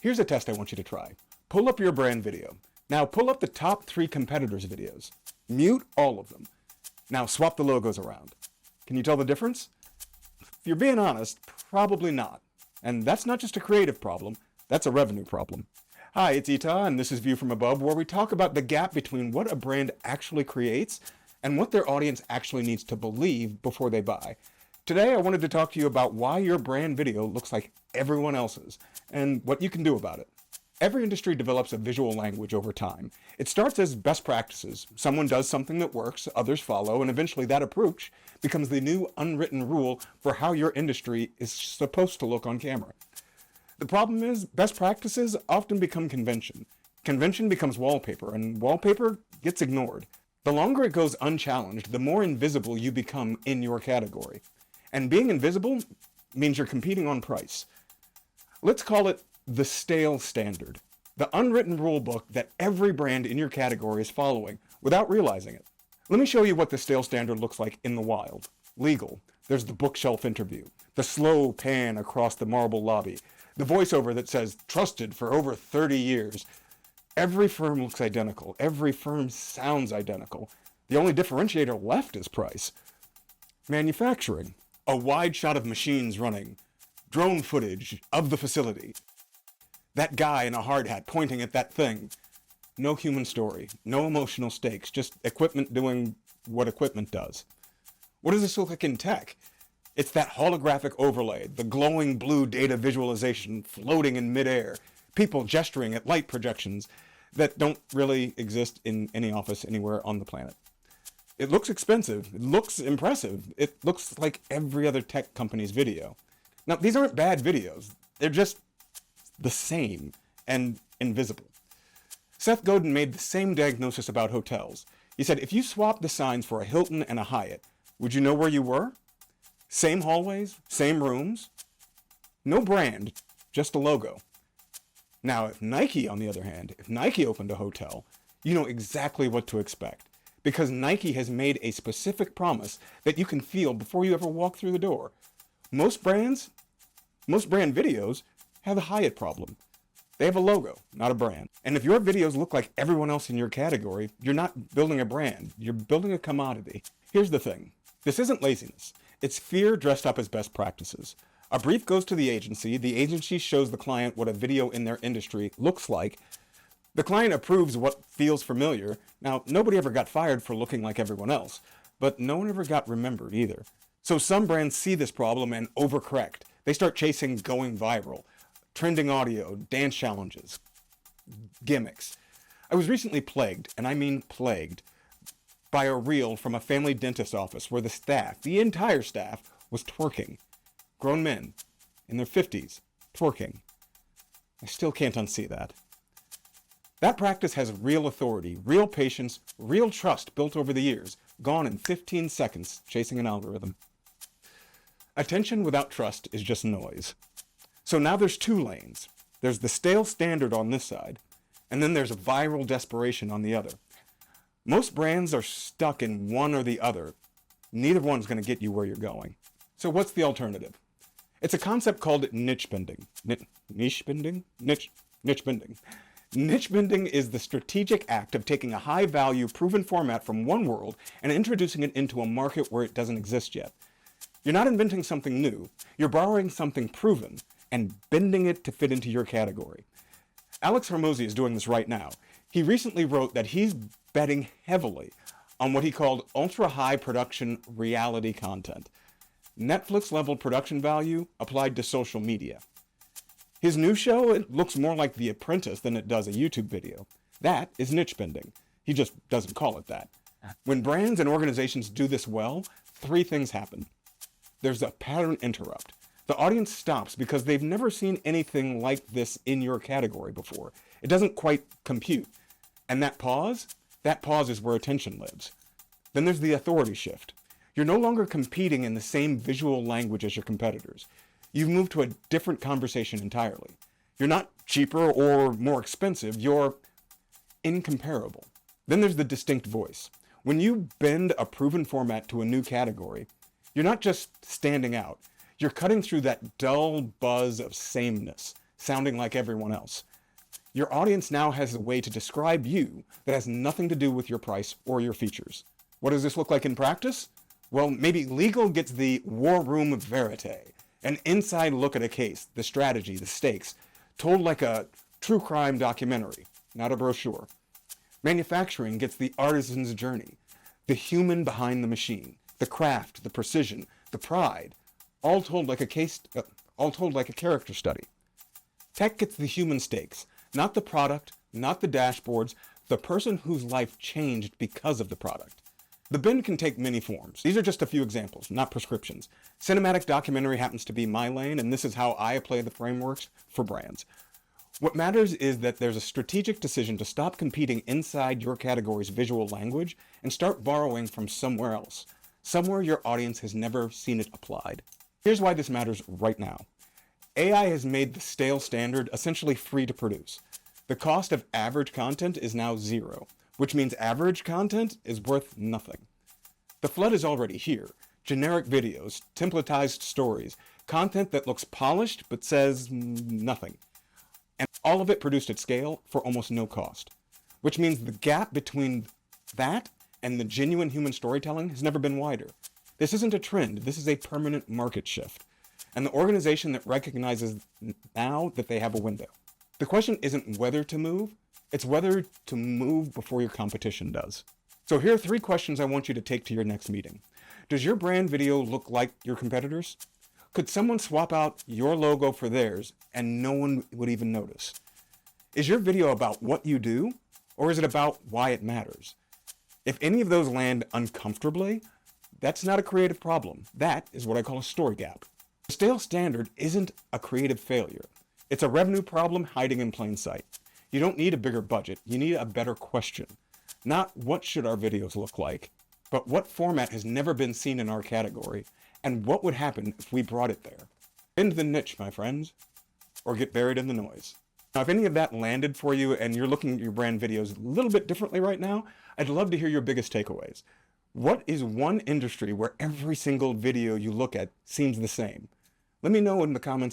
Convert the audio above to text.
Here's a test I want you to try. Pull up your brand video. Now pull up the top 3 competitors' videos. Mute all of them. Now swap the logos around. Can you tell the difference? If you're being honest, probably not. And that's not just a creative problem, that's a revenue problem. Hi, it's Ita, and this is View from Above, where we talk about the gap between what a brand actually creates and what their audience actually needs to believe before they buy. Today, I wanted to talk to you about why your brand video looks like everyone else's and what you can do about it. Every industry develops a visual language over time. It starts as best practices. Someone does something that works, others follow, and eventually that approach becomes the new unwritten rule for how your industry is supposed to look on camera. The problem is, best practices often become convention. Convention becomes wallpaper, and wallpaper gets ignored. The longer it goes unchallenged, the more invisible you become in your category. And being invisible means you're competing on price. Let's call it the stale standard, the unwritten rule book that every brand in your category is following without realizing it. Let me show you what the stale standard looks like in the wild. Legal. There's the bookshelf interview, the slow pan across the marble lobby, the voiceover that says, trusted for over 30 years. Every firm looks identical. Every firm sounds identical. The only differentiator left is price. Manufacturing. A wide shot of machines running. Drone footage of the facility. That guy in a hard hat pointing at that thing. No human story. No emotional stakes. Just equipment doing what equipment does. What does this look like in tech? It's that holographic overlay, the glowing blue data visualization floating in midair, people gesturing at light projections that don't really exist in any office anywhere on the planet. It looks expensive. It looks impressive. It looks like every other tech company's video. Now, these aren't bad videos. They're just the same and invisible. Seth Godin made the same diagnosis about hotels. He said, if you swapped the signs for a Hilton and a Hyatt, would you know where you were? Same hallways, same rooms, no brand, just a logo. Now, if Nike, on the other hand, if Nike opened a hotel, you know exactly what to expect because Nike has made a specific promise that you can feel before you ever walk through the door. Most brand videos have a Hyatt problem. They have a logo, not a brand. And if your videos look like everyone else in your category, you're not building a brand, you're building a commodity. Here's the thing. This isn't laziness. It's fear dressed up as best practices. A brief goes to the agency shows the client what a video in their industry looks like. The client approves what feels familiar. Now, nobody ever got fired for looking like everyone else, but no one ever got remembered either. So some brands see this problem and overcorrect. They start chasing going viral, trending audio, dance challenges, gimmicks. I was recently plagued, and I mean plagued, by a reel from a family dentist office where the staff, the entire staff, was twerking. Grown men in their 50s, twerking. I still can't unsee that. That practice has real authority, real patience, real trust built over the years, gone in 15 seconds chasing an algorithm. Attention without trust is just noise. So now there's 2 lanes. There's the stale standard on this side, and then there's viral desperation on the other. Most brands are stuck in one or the other. Neither one's going to get you where you're going. So what's the alternative? It's a concept called niche bending. Niche bending? Niche bending. Niche bending is the strategic act of taking a high-value, proven format from one world and introducing it into a market where it doesn't exist yet. You're not inventing something new. You're borrowing something proven and bending it to fit into your category. Alex Hormozi is doing this right now. He recently wrote that he's betting heavily on what he called ultra-high production reality content. Netflix-level production value applied to social media. His new show, it looks more like The Apprentice than it does a YouTube video. That is niche bending. He just doesn't call it that. When brands and organizations do this well, 3 things happen. There's a pattern interrupt. The audience stops because they've never seen anything like this in your category before. It doesn't quite compute. And that pause is where attention lives. Then there's the authority shift. You're no longer competing in the same visual language as your competitors. You've moved to a different conversation entirely. You're not cheaper or more expensive, you're incomparable. Then there's the distinct voice. When you bend a proven format to a new category, you're not just standing out. You're cutting through that dull buzz of sameness. sounding like everyone else. Your audience now has a way to describe you that has nothing to do with your price or your features. What does this look like in practice? Well, maybe legal gets the war room verite, an inside look at a case, the strategy, the stakes, told like a true crime documentary, not a brochure. Manufacturing gets the artisan's journey, the human behind the machine, the craft, the precision, the pride, all told like a character study. Tech gets the human stakes, not the product, not the dashboards, the person whose life changed because of the product. The bin can take many forms. These are just a few examples, not prescriptions. Cinematic documentary happens to be my lane, and this is how I apply the frameworks for brands. What matters is that there's a strategic decision to stop competing inside your category's visual language and start borrowing from somewhere else, somewhere your audience has never seen it applied. Here's why this matters right now. AI has made the stale standard essentially free to produce. The cost of average content is now zero, which means average content is worth nothing. The flood is already here. Generic videos, templatized stories, content that looks polished but says nothing. And all of it produced at scale for almost no cost. Which means the gap between that and the genuine human storytelling has never been wider. This isn't a trend, this is a permanent market shift. And the organization that recognizes now that they have a window. The question isn't whether to move, it's whether to move before your competition does. So here are 3 questions I want you to take to your next meeting. Does your brand video look like your competitors? Could someone swap out your logo for theirs and no one would even notice? Is your video about what you do, or is it about why it matters? If any of those land uncomfortably, that's not a creative problem. That is what I call a story gap. The stale standard isn't a creative failure. It's a revenue problem hiding in plain sight. You don't need a bigger budget. You need a better question. Not what should our videos look like, but what format has never been seen in our category, and what would happen if we brought it there. Bend the niche, my friends, or get buried in the noise. Now, if any of that landed for you and you're looking at your brand videos a little bit differently right now, I'd love to hear your biggest takeaways. What is one industry where every single video you look at seems the same? Let me know in the comments